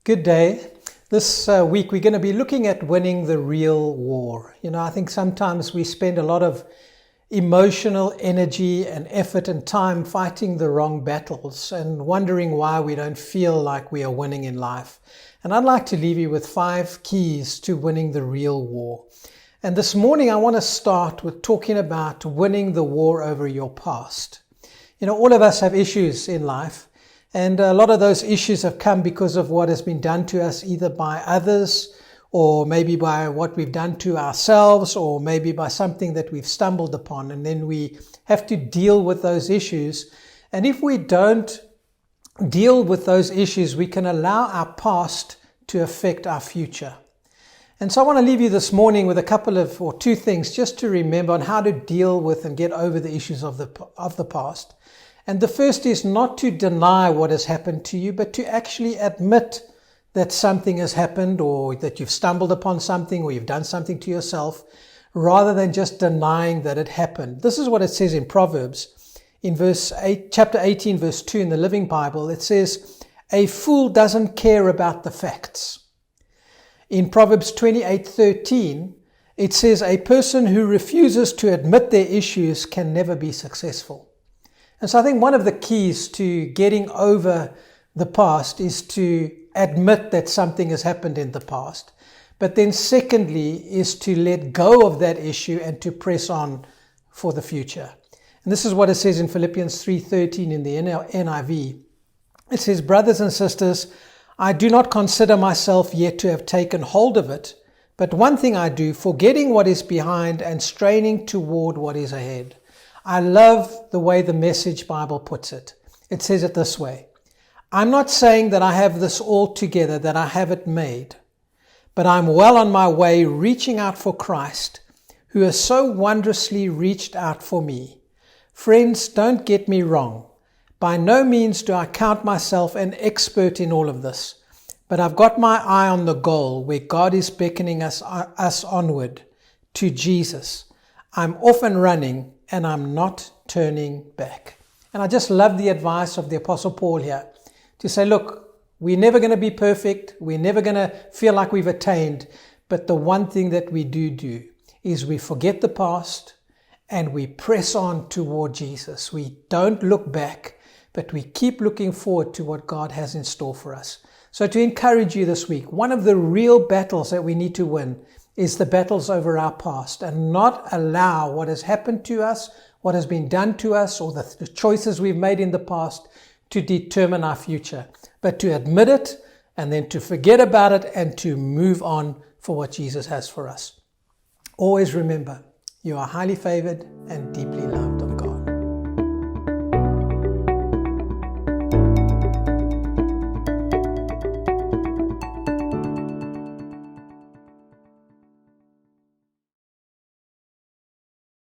Good day. This week we're going to be looking at winning the real war. I think sometimes we spend a lot of emotional energy and effort and time fighting the wrong battles and wondering why we don't feel like we are winning in life. And I'd like to leave you with 5 keys to winning the real war. And this morning I want to start with talking about winning the war over your past. All of us have issues in life. And a lot of those issues have come because of what has been done to us, either by others or maybe by what we've done to ourselves or maybe by something that we've stumbled upon. And then we have to deal with those issues. And if we don't deal with those issues, we can allow our past to affect our future. And so I want to leave you this morning with a couple of or 2 things just to remember on how to deal with and get over the issues of the past. And the first is not to deny what has happened to you, but to actually admit that something has happened or that you've stumbled upon something or you've done something to yourself, rather than just denying that it happened. This is what it says in Proverbs. In chapter 18, verse 2 in the Living Bible, it says, "A fool doesn't care about the facts." In Proverbs 28:13, it says, "A person who refuses to admit their issues can never be successful." And so I think one of the keys to getting over the past is to admit that something has happened in the past. But then secondly is to let go of that issue and to press on for the future. And this is what it says in Philippians 3:13 in the NIV. It says, "Brothers and sisters, I do not consider myself yet to have taken hold of it, but one thing I do, forgetting what is behind and straining toward what is ahead." I love the way the Message Bible puts it. It says it this way: "I'm not saying that I have this all together, that I have it made, but I'm well on my way reaching out for Christ, who has so wondrously reached out for me. Friends, don't get me wrong. By no means do I count myself an expert in all of this, but I've got my eye on the goal where God is beckoning us onward to Jesus. I'm off and running, and I'm not turning back." And I just love the advice of the Apostle Paul here to say, look, we're never going to be perfect. We're never going to feel like we've attained. But the one thing that we do is we forget the past and we press on toward Jesus. We don't look back, but we keep looking forward to what God has in store for us. So to encourage you this week, one of the real battles that we need to win is the battles over our past, and not allow what has happened to us, what has been done to us, or the choices we've made in the past to determine our future, but to admit it and then to forget about it and to move on for what Jesus has for us. Always remember, you are highly favored and deeply loved.